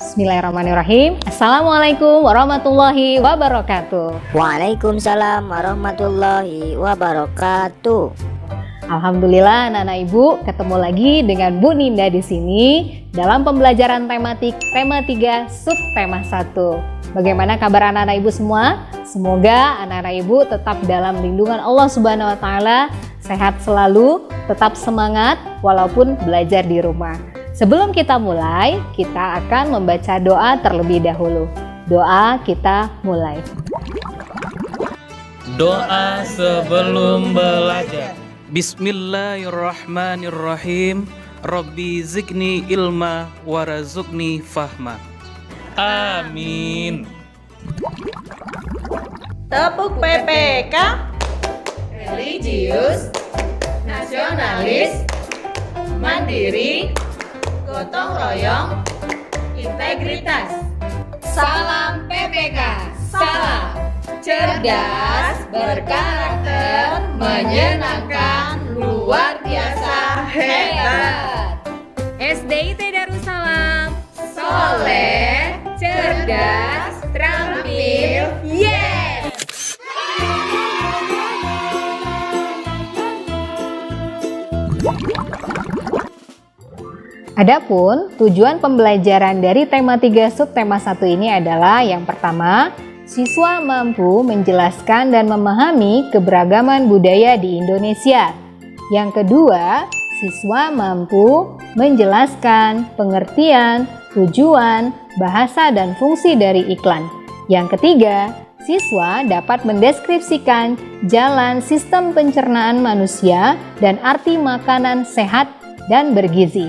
Bismillahirrahmanirrahim. Assalamualaikum warahmatullahi wabarakatuh. Waalaikumsalam warahmatullahi wabarakatuh. Alhamdulillah anak-anak ibu ketemu lagi dengan Bu Ninda di sini dalam pembelajaran tematik tema 3 subtema 1. Bagaimana kabar anak-anak ibu semua? Semoga anak-anak ibu tetap dalam lindungan Allah Subhanahu wa taala, sehat selalu, tetap semangat walaupun belajar di rumah. Sebelum kita mulai, kita akan membaca doa terlebih dahulu. Doa kita mulai. Doa sebelum belajar. Bismillahirrahmanirrahim. Rabbi zikni ilma warazukni fahma. Amin. Tepuk PPK, religius, nasionalis, mandiri, gotong royong, integritas. Salam PPK, salam cerdas, berkarakter, menyenangkan, luar biasa, hebat. SDIT Darussalam, Soleh, cerdas, terampil, yes! Adapun tujuan pembelajaran dari tema 3 subtema 1 ini adalah yang pertama, siswa mampu menjelaskan dan memahami keberagaman budaya di Indonesia. Yang kedua, siswa mampu menjelaskan pengertian, tujuan, bahasa dan fungsi dari iklan. Yang ketiga, siswa dapat mendeskripsikan jalan sistem pencernaan manusia dan arti makanan sehat dan bergizi.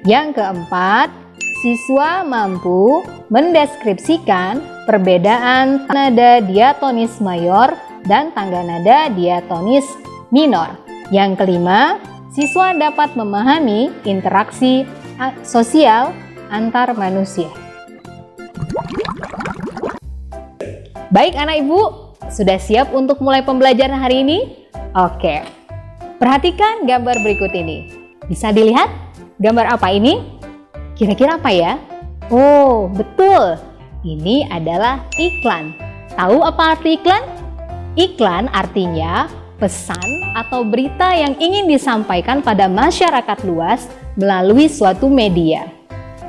Yang keempat, siswa mampu mendeskripsikan perbedaan nada diatonis mayor dan tangga nada diatonis minor. Yang kelima, siswa dapat memahami interaksi sosial antar manusia. Baik anak ibu, sudah siap untuk mulai pembelajaran hari ini? Oke, perhatikan gambar berikut ini. Bisa dilihat? Gambar apa ini? Kira-kira apa ya? Oh, betul. Ini adalah iklan. Tahu apa arti iklan? Iklan artinya pesan atau berita yang ingin disampaikan pada masyarakat luas melalui suatu media.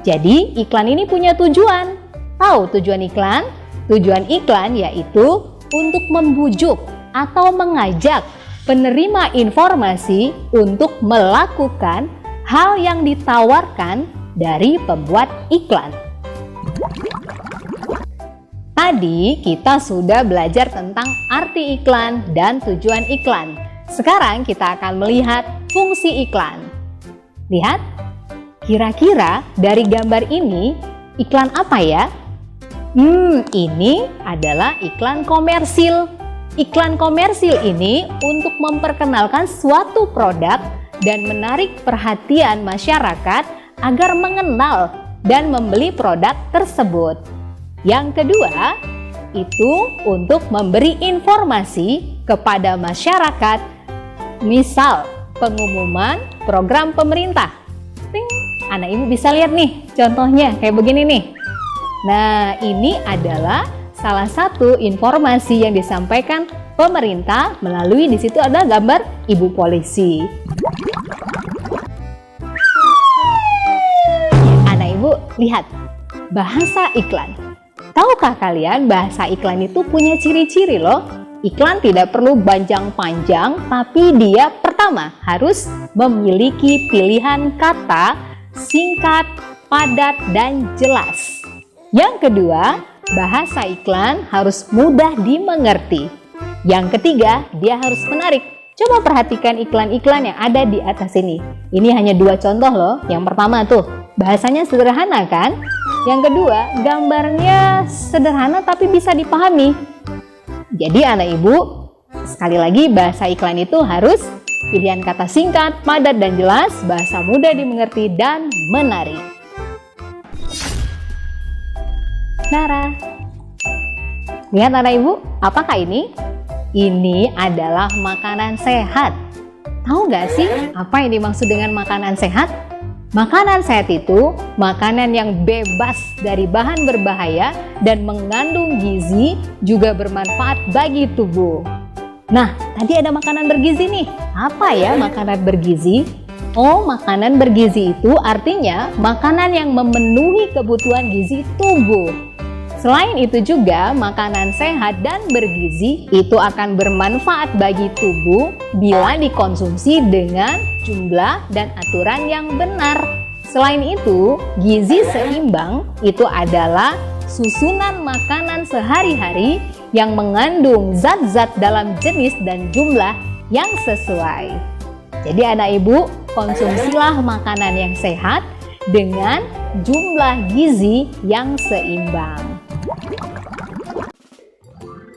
Jadi, iklan ini punya tujuan. Tahu tujuan iklan? Tujuan iklan yaitu untuk membujuk atau mengajak penerima informasi untuk melakukan hal yang ditawarkan dari pembuat iklan. Tadi kita sudah belajar tentang arti iklan dan tujuan iklan. Sekarang kita akan melihat fungsi iklan. Lihat, kira-kira dari gambar ini iklan apa ya? Ini adalah iklan komersil. Iklan komersil ini untuk memperkenalkan suatu produk dan menarik perhatian masyarakat agar mengenal dan membeli produk tersebut. Yang kedua, itu untuk memberi informasi kepada masyarakat, misal pengumuman program pemerintah. Anak ibu bisa lihat nih contohnya kayak begini nih. Nah, ini adalah salah satu informasi yang disampaikan pemerintah melalui di situ ada gambar ibu polisi. Anak ibu lihat bahasa iklan. Tahukah kalian bahasa iklan itu punya ciri-ciri loh. Iklan tidak perlu panjang, tapi dia pertama harus memiliki pilihan kata singkat, padat, dan jelas. Yang kedua, bahasa iklan harus mudah dimengerti. Yang ketiga, dia harus menarik. Coba perhatikan iklan-iklan yang ada di atas ini. Ini hanya 2 contoh loh. Yang pertama tuh, bahasanya sederhana kan? Yang kedua, gambarnya sederhana tapi bisa dipahami. Jadi anak ibu, sekali lagi bahasa iklan itu harus pilihan kata singkat, padat dan jelas, bahasa mudah dimengerti dan menarik. Nara. Lihat anak ibu, apakah ini? Ini adalah makanan sehat. Tahu nggak sih apa yang dimaksud dengan makanan sehat? Makanan sehat itu makanan yang bebas dari bahan berbahaya dan mengandung gizi, juga bermanfaat bagi tubuh. Nah, tadi ada makanan bergizi nih. Apa ya makanan bergizi? Oh, makanan bergizi itu artinya makanan yang memenuhi kebutuhan gizi tubuh. Selain itu juga, makanan sehat dan bergizi itu akan bermanfaat bagi tubuh bila dikonsumsi dengan jumlah dan aturan yang benar. Selain itu, gizi seimbang itu adalah susunan makanan sehari-hari yang mengandung zat-zat dalam jenis dan jumlah yang sesuai. Jadi anak ibu, konsumsilah makanan yang sehat dengan jumlah gizi yang seimbang.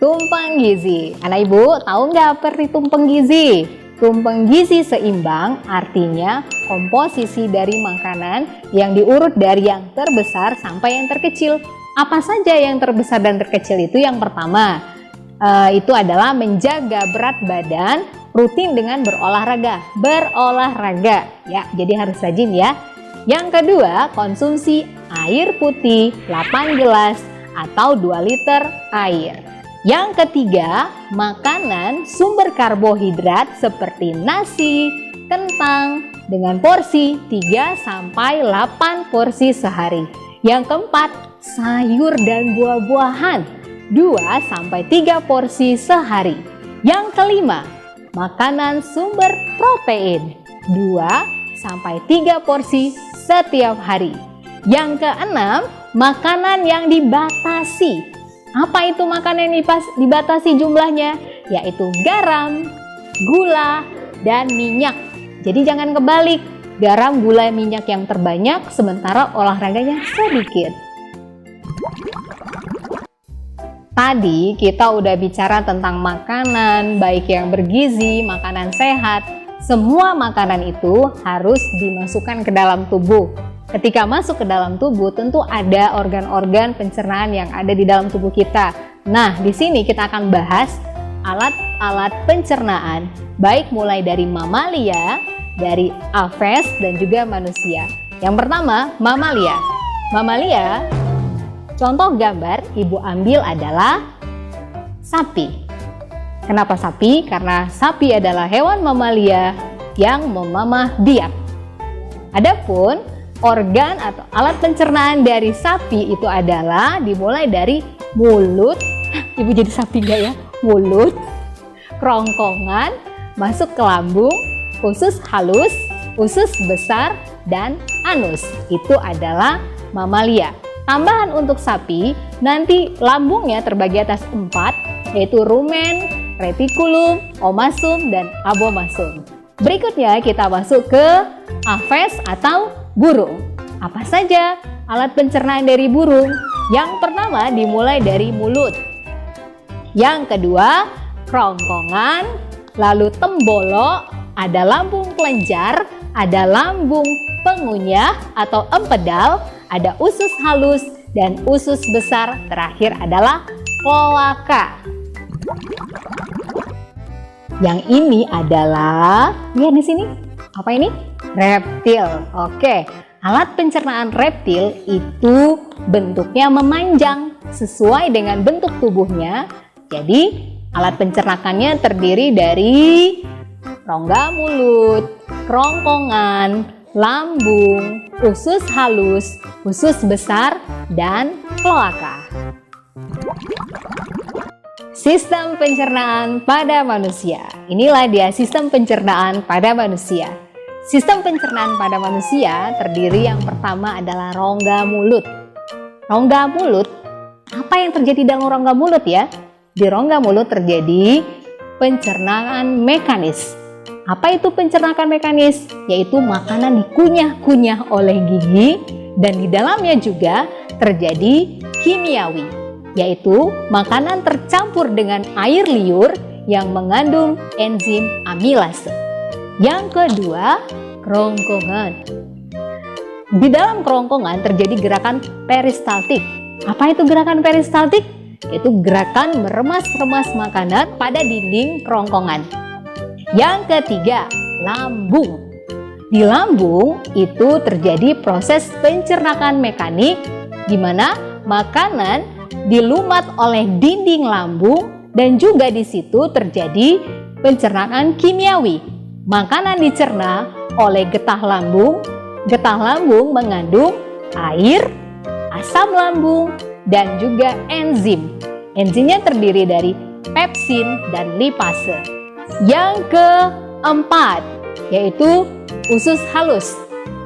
Tumpeng gizi. Anak ibu tahu nggak apa arti tumpeng gizi? Tumpeng gizi seimbang artinya komposisi dari makanan yang diurut dari yang terbesar sampai yang terkecil. Apa saja yang terbesar dan terkecil itu? Yang pertama, itu adalah menjaga berat badan rutin dengan berolahraga. Berolahraga ya, jadi harus rajin ya. Yang kedua, konsumsi air putih 8 gelas atau 2 liter air. Yang ketiga, makanan sumber karbohidrat seperti nasi, kentang dengan porsi 3-8 porsi sehari. Yang keempat, sayur dan buah-buahan 2-3 porsi sehari. Yang kelima, makanan sumber protein 2-3 porsi setiap hari. Yang keenam, makanan yang dibatasi. Apa itu makanan yang dibatasi jumlahnya? Yaitu garam, gula, dan minyak. Jadi jangan kebalik, garam, gula, minyak yang terbanyak sementara olahraganya sedikit. Tadi kita udah bicara tentang makanan, baik yang bergizi, makanan sehat. Semua makanan itu harus dimasukkan ke dalam tubuh. Ketika masuk ke dalam tubuh, tentu ada organ-organ pencernaan yang ada di dalam tubuh kita. Nah, di sini kita akan bahas alat-alat pencernaan, baik mulai dari mamalia, dari aves, dan juga manusia. Yang pertama, mamalia. Mamalia, contoh gambar ibu ambil adalah sapi. Kenapa sapi? Karena sapi adalah hewan mamalia yang memamah biak. Adapun organ atau alat pencernaan dari sapi itu adalah dimulai dari mulut. Ibu jadi sapi nggak ya? Mulut, kerongkongan, masuk ke lambung, usus halus, usus besar, dan anus. Itu adalah mamalia. Tambahan untuk sapi, nanti lambungnya terbagi atas 4, yaitu rumen, retikulum, omasum, dan abomasum. Berikutnya kita masuk ke aves atau burung. Apa saja alat pencernaan dari burung? Yang pertama dimulai dari mulut. Yang kedua, kerongkongan, lalu tembolok, ada lambung kelenjar, ada lambung pengunyah atau empedal, ada usus halus dan usus besar, terakhir adalah kloaka. Yang ini adalah, lihat di sini, apa ini? Reptil. Oke, alat pencernaan reptil itu bentuknya memanjang sesuai dengan bentuk tubuhnya. Jadi, alat pencernaannya terdiri dari rongga mulut, kerongkongan, lambung, usus halus, usus besar, dan kloaka. Sistem pencernaan pada manusia. Inilah dia sistem pencernaan pada manusia. Sistem pencernaan pada manusia terdiri yang pertama adalah rongga mulut. Rongga mulut, apa yang terjadi dalam rongga mulut ya? Di rongga mulut terjadi pencernaan mekanis. Apa itu pencernaan mekanis? Yaitu makanan dikunyah-kunyah oleh gigi dan di dalamnya juga terjadi kimiawi, yaitu makanan tercampur dengan air liur yang mengandung enzim amilase. Yang kedua, kerongkongan. Di dalam kerongkongan terjadi gerakan peristaltik. Apa itu gerakan peristaltik? Yaitu gerakan meremas-remas makanan pada dinding kerongkongan. Yang ketiga, lambung. Di lambung itu terjadi proses pencernaan mekanik di mana makanan dilumat oleh dinding lambung dan juga di situ terjadi pencernaan kimiawi. Makanan dicerna oleh getah lambung. Getah lambung mengandung air, asam lambung, dan juga enzim. Enzimnya terdiri dari pepsin dan lipase. Yang keempat yaitu usus halus.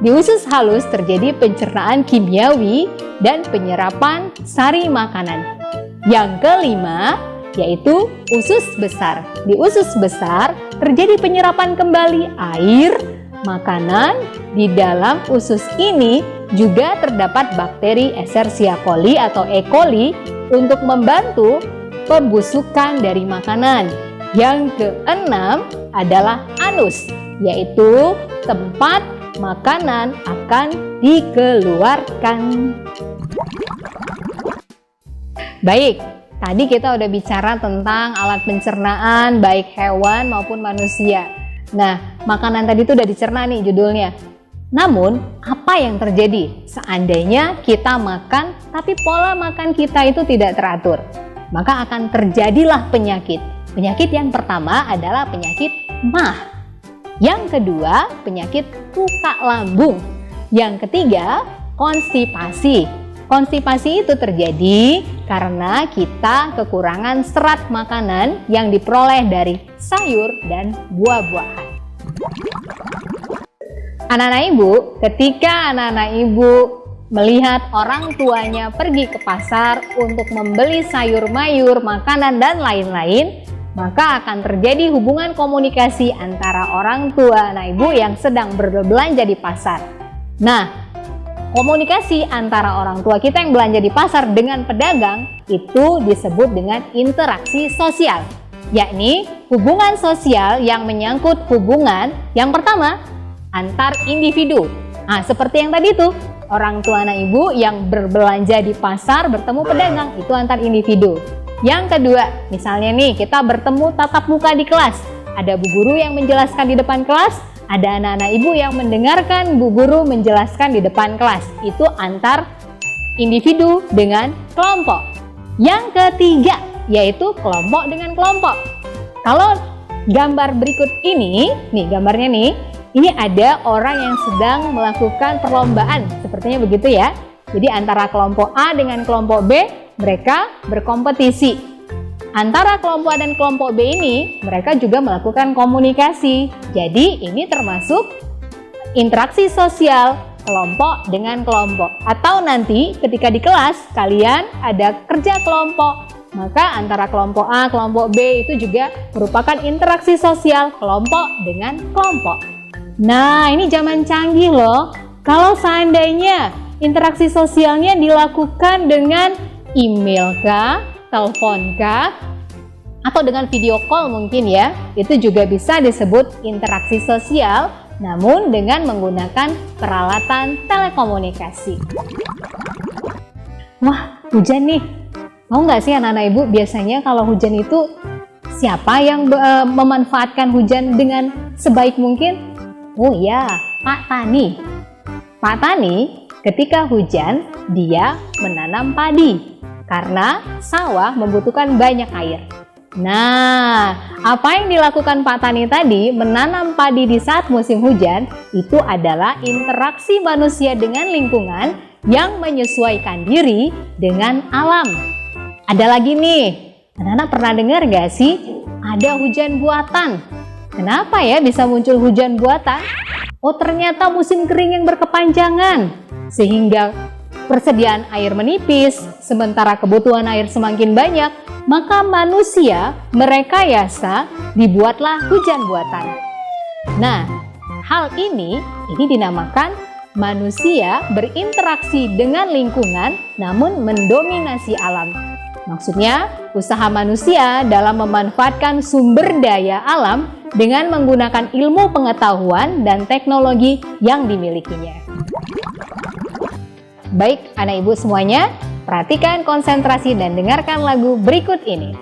Di usus halus terjadi pencernaan kimiawi dan penyerapan sari makanan. Yang kelima yaitu usus besar. Di usus besar terjadi penyerapan kembali air, makanan. Di dalam usus ini juga terdapat bakteri Escherichia coli atau E. coli untuk membantu pembusukan dari makanan. Yang keenam adalah anus, yaitu tempat makanan akan dikeluarkan. Baik, tadi kita udah bicara tentang alat pencernaan baik hewan maupun manusia. Nah, makanan tadi itu udah dicerna nih judulnya. Namun, apa yang terjadi seandainya kita makan tapi pola makan kita itu tidak teratur? Maka akan terjadilah penyakit. Penyakit yang pertama adalah penyakit MAH. Yang kedua, penyakit luka lambung. Yang ketiga, konstipasi. Konstipasi itu terjadi karena kita kekurangan serat makanan yang diperoleh dari sayur dan buah-buahan. Anak-anak ibu, ketika anak-anak ibu melihat orang tuanya pergi ke pasar untuk membeli sayur mayur, makanan, dan lain-lain, maka akan terjadi hubungan komunikasi antara orang tua anak ibu yang sedang berbelanja di pasar. Nah, komunikasi antara orang tua kita yang belanja di pasar dengan pedagang itu disebut dengan interaksi sosial, yakni hubungan sosial yang menyangkut hubungan yang pertama antar individu. Nah, seperti yang tadi tuh, orang tua anak ibu yang berbelanja di pasar bertemu pedagang, itu antar individu. Yang kedua, misalnya nih kita bertemu tatap muka di kelas, ada bu guru yang menjelaskan di depan kelas, ada anak-anak ibu yang mendengarkan bu guru menjelaskan di depan kelas, itu antar individu dengan kelompok. Yang ketiga yaitu kelompok dengan kelompok. Kalau gambar berikut ini, nih gambarnya nih, ini ada orang yang sedang melakukan perlombaan, sepertinya begitu ya. Jadi antara kelompok A dengan kelompok B, mereka berkompetisi. Antara kelompok A dan kelompok B ini, mereka juga melakukan komunikasi. Jadi ini termasuk interaksi sosial kelompok dengan kelompok. Atau nanti ketika di kelas kalian ada kerja kelompok, maka antara kelompok A, kelompok B itu juga merupakan interaksi sosial kelompok dengan kelompok. Nah, ini zaman canggih loh. Kalau seandainya interaksi sosialnya dilakukan dengan email kah, telepon kah, atau dengan video call mungkin ya, itu juga bisa disebut interaksi sosial, namun dengan menggunakan peralatan telekomunikasi. Wah, hujan nih. Tahu nggak sih anak-anak ibu, biasanya kalau hujan itu siapa yang memanfaatkan hujan dengan sebaik mungkin? Oh ya, Pak Tani. Pak Tani ketika hujan dia menanam padi karena sawah membutuhkan banyak air. Nah, apa yang dilakukan Pak Tani tadi menanam padi di saat musim hujan itu adalah interaksi manusia dengan lingkungan yang menyesuaikan diri dengan alam. Ada lagi nih, anak-anak pernah dengar gak sih ada hujan buatan? Kenapa ya bisa muncul hujan buatan? Oh, ternyata musim kering yang berkepanjangan sehingga persediaan air menipis sementara kebutuhan air semakin banyak, maka manusia merekayasa dibuatlah hujan buatan. Nah, hal ini dinamakan manusia berinteraksi dengan lingkungan namun mendominasi alam. Maksudnya, usaha manusia dalam memanfaatkan sumber daya alam dengan menggunakan ilmu pengetahuan dan teknologi yang dimilikinya. Baik, anak ibu semuanya, perhatikan, konsentrasi, dan dengarkan lagu berikut ini.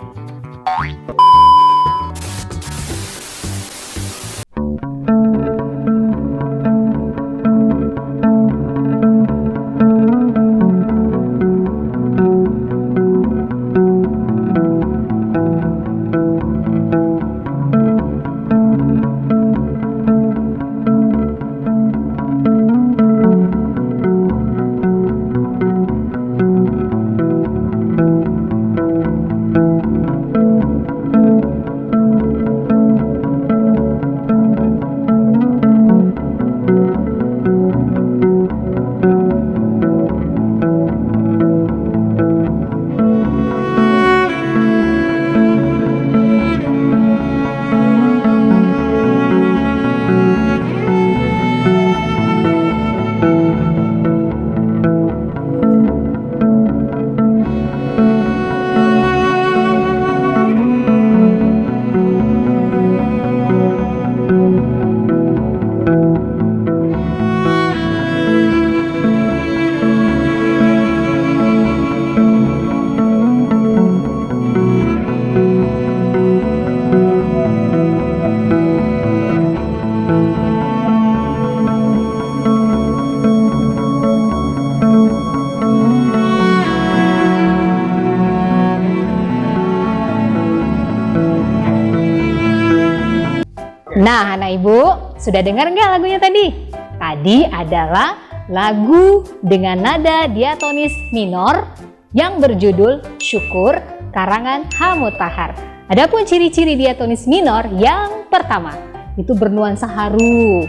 Nah, anak ibu, sudah dengar nggak lagunya tadi? Tadi adalah lagu dengan nada diatonis minor yang berjudul Syukur karangan H. Mutahar. Adapun ciri-ciri diatonis minor yang pertama, itu bernuansa haru.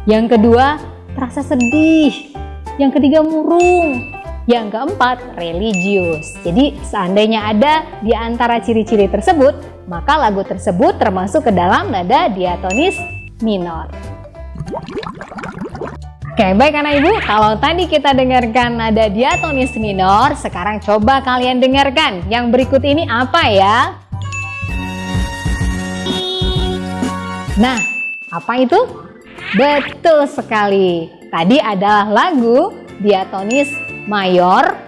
Yang kedua, terasa sedih. Yang ketiga, murung. Yang keempat, religius. Jadi seandainya ada di antara ciri-ciri tersebut, maka lagu tersebut termasuk ke dalam nada diatonis minor. Oke, baik anak ibu, kalau tadi kita dengarkan nada diatonis minor, sekarang coba kalian dengarkan. Yang berikut ini apa ya? Nah, apa itu? Betul sekali. Tadi adalah lagu diatonis mayor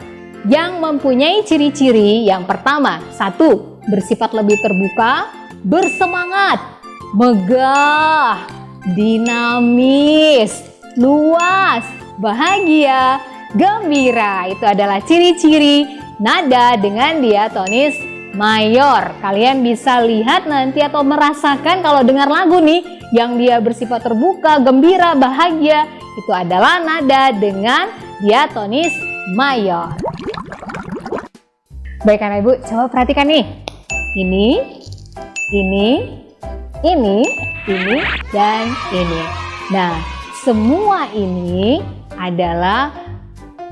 yang mempunyai ciri-ciri yang pertama, satu, bersifat lebih terbuka, bersemangat, megah, dinamis, luas, bahagia, gembira. Itu adalah ciri-ciri nada dengan diatonis mayor. Kalian bisa lihat nanti atau merasakan kalau dengar lagu nih yang dia bersifat terbuka, gembira, bahagia, itu adalah nada dengan diatonis mayor. Baik anak ibu, coba perhatikan nih. Ini, dan ini. Nah, semua ini adalah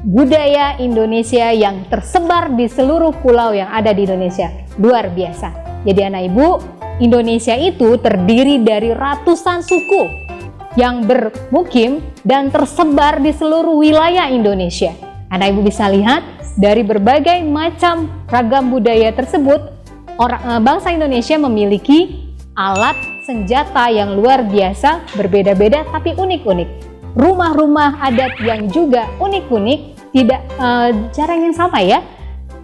budaya Indonesia yang tersebar di seluruh pulau yang ada di Indonesia. Luar biasa. Jadi anak ibu, Indonesia itu terdiri dari ratusan suku yang bermukim dan tersebar di seluruh wilayah Indonesia. Anak ibu bisa lihat dari berbagai macam ragam budaya tersebut, bangsa Indonesia memiliki alat senjata yang luar biasa, berbeda-beda tapi unik-unik. Rumah-rumah adat yang juga unik-unik, tidak jarang yang sama ya.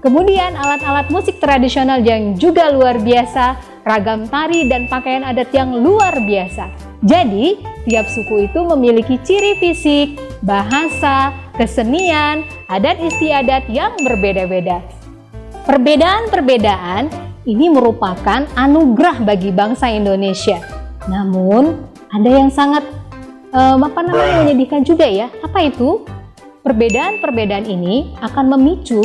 Kemudian alat-alat musik tradisional yang juga luar biasa, ragam tari dan pakaian adat yang luar biasa. Jadi, tiap suku itu memiliki ciri fisik, bahasa, kesenian, adat istiadat yang berbeda-beda. Perbedaan-perbedaan ini merupakan anugerah bagi bangsa Indonesia. Namun, ada yang sangat menyedihkan juga ya. Apa itu? Perbedaan-perbedaan ini akan memicu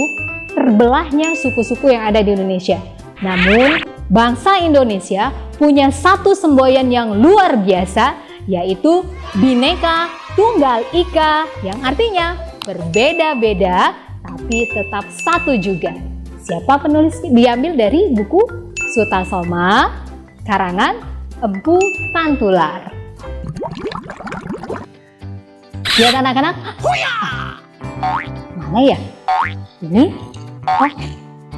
terbelahnya suku-suku yang ada di Indonesia. Namun, bangsa Indonesia punya satu semboyan yang luar biasa, yaitu Bhinneka Tunggal Ika, yang artinya berbeda-beda tapi tetap satu juga. Siapa penulis? Diambil dari buku Sutasoma karangan Empu Tantular. Lihat anak-anak. Mana ya? Ini? Oh,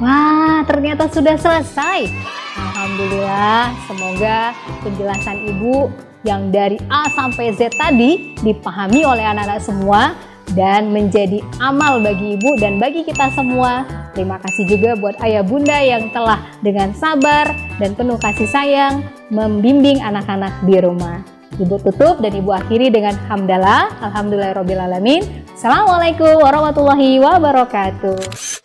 wah, ternyata sudah selesai. Alhamdulillah, semoga penjelasan ibu yang dari A sampai Z tadi dipahami oleh anak-anak semua dan menjadi amal bagi ibu dan bagi kita semua. Terima kasih juga buat ayah bunda yang telah dengan sabar dan penuh kasih sayang membimbing anak-anak di rumah. Ibu tutup dan ibu akhiri dengan hamdalah. Alhamdulillahirobbilalamin. Assalamualaikum warahmatullahi wabarakatuh.